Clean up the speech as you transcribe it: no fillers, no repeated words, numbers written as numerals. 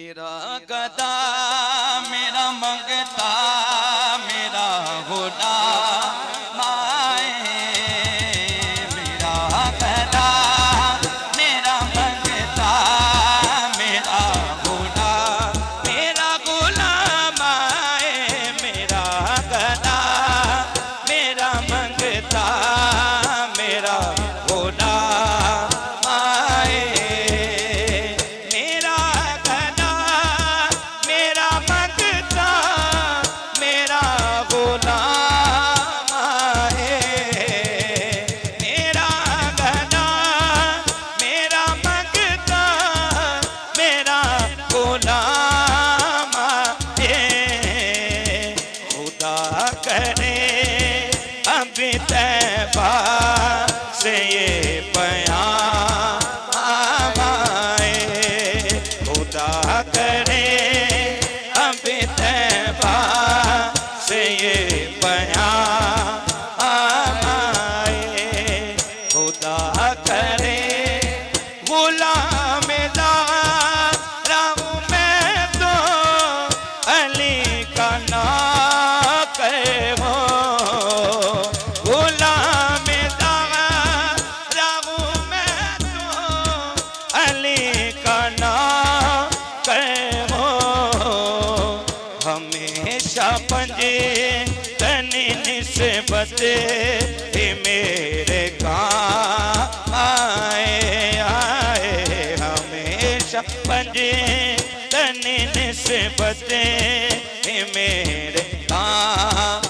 मेरा गदा मेरा मंगता मेरा गुलाम आए। मेरा गदा मेरा मंगता मेरा गुलाम आए। मेरा गदा मेरा मंगता मेरा गुलाम आए। अभी तैबा से ये पैगाम आए। खुदा करे अभी तैबा से ये पैगाम आए। खुदा करे गुलाम दारा हूँ मैं तो अली का नाम हो। गुलाम दारा हूँ मैं तो अली का नाम हो। हमेशा पंजे तनी निस्बत मेरे काम आए। हमेशा पंजे तनी निस्बत मेरे काम